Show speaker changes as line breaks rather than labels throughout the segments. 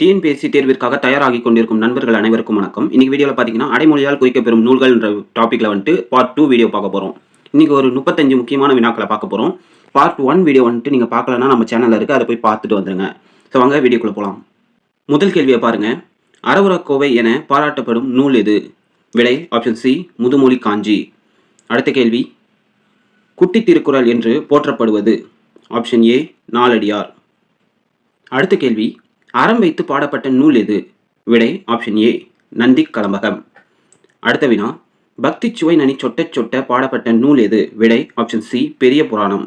TNPSC தேர்விற்காக தயாராகி கொண்டிருக்கும் நண்பர்கள் அனைவருக்கும் வணக்கம். இன்னைக்கு வீடியோவில் பார்த்தீங்கன்னா அடைமொழியால் குறிக்கப்பெறும் நூல்கள் என்ற டாப்பிக்கில் வந்துட்டு பார்ட் 2 வீடியோ பார்க்க போகிறோம். இன்னைக்கு ஒரு 35 முக்கியமான வினாக்களை பார்க்க போகிறோம். பார்ட் 1 வீடியோ வந்துட்டு நீங்கள் பார்க்கலன்னா நம்ம சேனலில் இருக்குது, அதை போய் பார்த்துட்டு வந்துருங்க. ஸோ வாங்க வீடியோக்குள்ளே போகலாம். முதல் கேள்வியை பாருங்கள். அறவுரக்கோவை என பாராட்டப்படும் நூல் எது? விடை ஆப்ஷன் சி முதுமொழி காஞ்சி. அடுத்த கேள்வி, குட்டி திருக்குறள் என்று போற்றப்படுவது? Option A Naladiyar. அடுத்த கேள்வி, அறம் வைத்து பாடப்பட்ட நூல் எது? விடை ஆப்ஷன் ஏ நந்தி கலம்பகம். அடுத்த வினா, பக்தி சுவை நனி சொட்ட சொட்ட பாடப்பட்ட நூல் எது? விடை ஆப்ஷன் சி பெரிய புராணம்.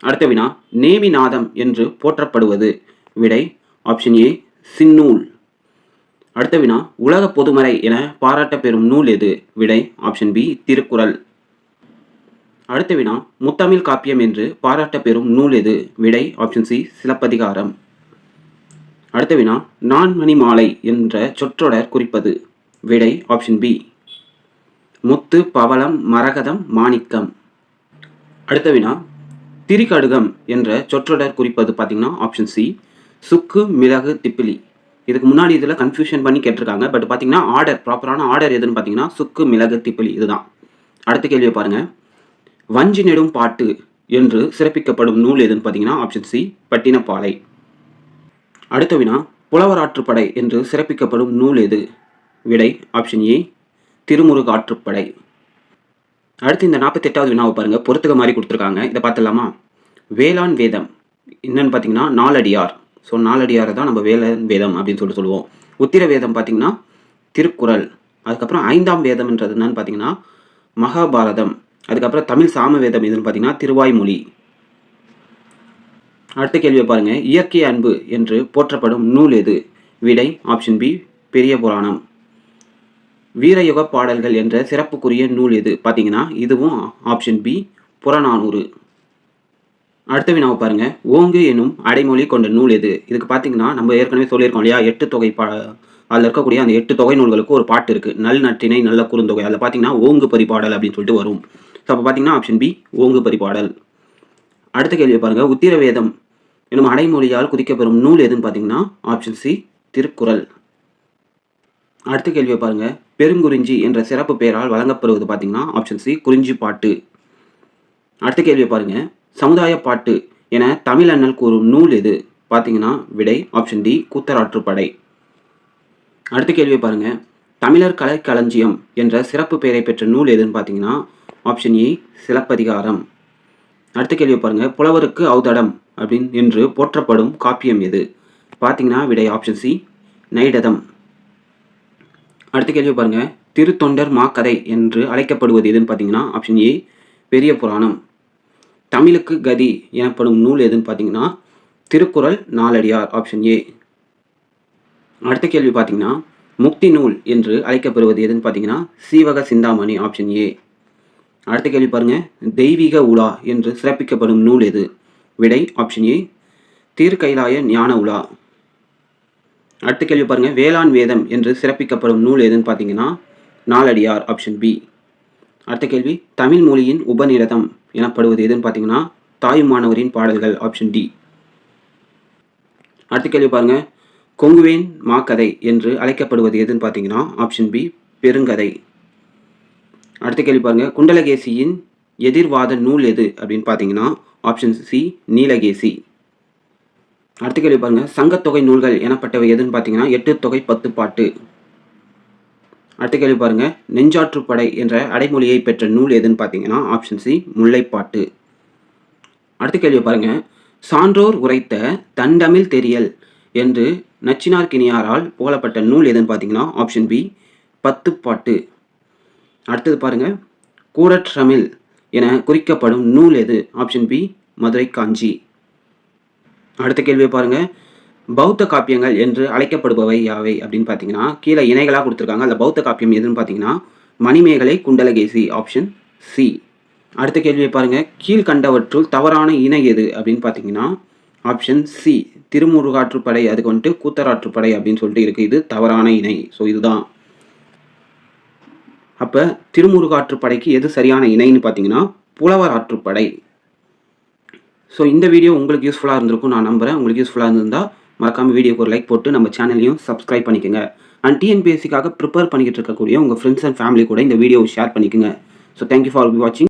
அடுத்த வினா, நேமிநாதம் என்று போற்றப்படுவது? விடை ஆப்ஷன் ஏ சின்னூல். அடுத்த வினா, உலக பொதுமறை என பாராட்ட பெறும் நூல் எது? விடை ஆப்ஷன் பி திருக்குறள். அடுத்த வினா, முத்தமிழ் காப்பியம் என்று பாராட்ட பெறும் நூல் எது? விடை ஆப்ஷன் சி சிலப்பதிகாரம். அடுத்த வினா, நான்மணி மாலை என்ற சொற்றொடர் குறிப்பது? விடை ஆப்ஷன் பி முத்து பவளம் மரகதம் மாணிக்கம். அடுத்த வினா, திரிகடுகம் என்ற சொற்றொடர் குறிப்பது பார்த்தீங்கன்னா ஆப்ஷன் சி சுக்கு மிளகு திப்பிலி. இதுக்கு முன்னாடி இதில் கன்ஃபியூஷன் பண்ணி கேட்டிருக்காங்க. பட் பார்த்தீங்கன்னா ப்ராப்பரான ஆர்டர் எதுன்னு பார்த்தீங்கன்னா சுக்கு மிளகு திப்பிலி இதுதான். அடுத்த கேள்வியை பாருங்கள். வஞ்சி நெடும் பாட்டு என்று சிறப்பிக்கப்படும் நூல் எதுன்னு பார்த்தீங்கன்னா ஆப்ஷன் சி பட்டினப்பாலை. அடுத்த வினா, புலவராற்றுப்படை என்று சிறப்பிக்கப்படும் நூல் எது? விடை ஆப்ஷன் ஏ திருமுருகாற்றுப்படை. அடுத்து இந்த 48வது வினாவை பாருங்க. பொறுத்துக்க மாதிரி கொடுத்துருக்காங்க, இதை பார்த்துடலாமா? வேளாண் வேதம் என்னன்னு பார்த்தீங்கன்னா நாலடியார். ஸோ நாலடியாரை தான் நம்ம வேளாண் வேதம் அப்படின்னு சொல்லுவோம். உத்திர வேதம் பார்த்தீங்கன்னா திருக்குறள். அதுக்கப்புறம் 5ஆம் வேதம்ன்றது என்னன்னு பார்த்தீங்கன்னா மகாபாரதம். அதுக்கப்புறம் தமிழ் சாம வேதம் எதுன்னு பார்த்தீங்கன்னா திருவாய்மொழி. அடுத்த கேள்வியை பாருங்க. இயற்கை அன்பு என்று போற்றப்படும் நூல் எது? விடை ஆப்ஷன் பி பெரிய புராணம். வீரயுக பாடல்கள் என்ற சிறப்புக்குரிய நூல் எது? பார்த்தீங்கன்னா இதுவும் ஆப்ஷன் பி புறநானூறு. அடுத்த வினாவை பாருங்க. ஓங்கு எனும் அடைமொழி கொண்ட நூல் எது? இதுக்கு பார்த்தீங்கன்னா நம்ம ஏற்கனவே சொல்லியிருக்கோம் இல்லையா, 8 தொகை அதில் இருக்கக்கூடிய அந்த 8 தொகை நூல்களுக்கு ஒரு பாட்டு இருக்குது, நல் நற்றிணை நல்ல குறுந்தொகை. அதில் பார்த்தீங்கன்னா ஓங்கு பரிபாடல் அப்படின்னு சொல்லிட்டு வரும். ஸோ அப்போ பார்த்தீங்கன்னா ஆப்ஷன் பி ஓங்கு பரிபாடல். அடுத்த கேள்வியை பாருங்க. உத்திர வேதம் எனும் அடைமொழியால் குறிக்கப்பெறும் நூல் எதுன்னு பார்த்தீங்கன்னா ஆப்ஷன் சி திருக்குறள். அடுத்த கேள்வியை பாருங்க. பெருங்குறிஞ்சி என்ற சிறப்பு பெயரால் வழங்கப்படுவது பார்த்தீங்கன்னா ஆப்ஷன் சி குறிஞ்சி பாட்டு. அடுத்த கேள்வியை பாருங்க. சமுதாய பாட்டு என தமிழண்ணல் கூறும் நூல் எது? பார்த்தீங்கன்னா விடை ஆப்ஷன் டி கூத்தராற்றுப்படை. அடுத்த கேள்வியை பாருங்க. தமிழர் கலைக்களஞ்சியம் என்ற சிறப்பு பெயரை பெற்ற நூல் எதுன்னு பார்த்தீங்கன்னா ஆப்ஷன் ஏ சிலப்பதிகாரம். அடுத்த கேள்வியை பாருங்க. புலவருக்கு ஔதடம் அப்படின்னு என்று போற்றப்படும் காப்பியம் எது? பார்த்தீங்கன்னா விடை ஆப்ஷன் சி நைடதம். அடுத்த கேள்வி பாருங்க. திருத்தொண்டர் மாக்கதை என்று அழைக்கப்படுவது எதுன்னு பார்த்தீங்கன்னா ஆப்ஷன் ஏ பெரிய புராணம். தமிழுக்கு கதி எனப்படும் நூல் எதுன்னு பார்த்தீங்கன்னா திருக்குறள் நாலடியார் ஆப்ஷன் ஏ. அடுத்த கேள்வி பார்த்தீங்கன்னா முக்தி நூல் என்று அழைக்கப்படுவது எதுன்னு பார்த்தீங்கன்னா சீவக சிந்தாமணி ஆப்ஷன் ஏ. அடுத்த கேள்வி பாருங்க. தெய்வீக உலா என்று சிறப்பிக்கப்படும் நூல் எது? விடை ஆப்ஷன் ஏ தீர்க்கைலாய ஞான உலா. அடுத்த கேள்வி பாருங்க. வேளாண் வேதம் என்று சிறப்பிக்கப்படும் நூல் எதுன்னு பார்த்தீங்கன்னா நாலடியார் ஆப்ஷன் பி. அடுத்த கேள்வி, தமிழ் மொழியின் உபநிடதம் எனப்படுவது எதுன்னு பார்த்தீங்கன்னா தாயுமானவரின் பாடல்கள் ஆப்ஷன் டி. அடுத்த கேள்வி பாருங்க. கொங்குவேன் மாக்கதை என்று அழைக்கப்படுவது எதுன்னு பார்த்தீங்கன்னா ஆப்ஷன் பி பெருங்கதை. அடுத்த கேள்வி பாருங்க. குண்டலகேசியின் எதிர்வாத நூல் எது அப்படின்னு பார்த்தீங்கன்னா ஆப்ஷன் சி நீலகேசி. அடுத்த கேள்வி பாருங்க. சங்கத்தொகை நூல்கள் எனப்பட்டவை எதுன்னு பார்த்தீங்கன்னா 8 தொகை 10 பாட்டு. அடுத்த கேள்வி பாருங்க. நெஞ்சாற்றுப்படை என்ற அடைமொழியை பெற்ற நூல் எதுன்னு பார்த்தீங்கன்னா ஆப்ஷன் சி முல்லைப்பாட்டு. அடுத்த கேள்வி பாருங்க. சான்றோர் உரைத்த தண்டமிழ் தெரியல் என்று நச்சினார்க்கினியாரால் புகழப்பட்ட நூல் எதுன்னு பார்த்தீங்கன்னா ஆப்ஷன் பி 10 பாட்டு. அடுத்தது பாருங்க. கூடற்றமிழ் என குறிக்கப்படும் நூல் எது? ஆப்ஷன் பி மதுரை காஞ்சி. அடுத்த கேள்வியை பாருங்க. பௌத்த காப்பியங்கள் என்று அழைக்கப்படுபவை யாவை அப்படின்னு பார்த்தீங்கன்னா கீழே இணைகளாக கொடுத்துருக்காங்க. அந்த பௌத்த காப்பியம் எதுன்னு பார்த்தீங்கன்னா மணிமேகலை குண்டலகேசி ஆப்ஷன் சி. அடுத்த கேள்வியை பாருங்க. கீழ்கண்டவற்றுள் தவறான இணை எது அப்படின்னு பார்த்தீங்கன்னா ஆப்ஷன் சி திருமுருகாற்றுப்படை. அதுக்கு வந்துட்டு கூத்தராற்றுப்படை அப்படின்னு சொல்லிட்டு இருக்குது. இது தவறான இணை. ஸோ இதுதான். அப்போ திருமுருகாற்றுப்படைக்கு எது சரியான இணைன்னு பார்த்தீங்கன்னா புலவர் ஆற்றுப்படை. ஸோ இந்த வீடியோ உங்களுக்கு யூஸ்ஃபுல்லாக இருந்திருக்கும் நான் நம்புகிறேன். உங்களுக்கு யூஸ்ஃபுல்லாக இருந்திருந்தால் மறக்காமல் வீடியோக்கு ஒரு லைக் போட்டு நம்ம சேனலையும் சப்ஸ்கிரைப் பண்ணிக்கோங்க. அண்ட் டிஎன்பிஎஸ்சிக்காக ப்ரிப்பேர் பண்ணிக்கிட்டு இருக்கக்கூடிய உங்கள் ஃப்ரெண்ட்ஸ் அண்ட் ஃபேமிலி கூட இந்த வீடியோவை ஷேர் பண்ணிக்கோங்க. ஸோ தேங்க்யூ ஃபார் வாட்சிங்.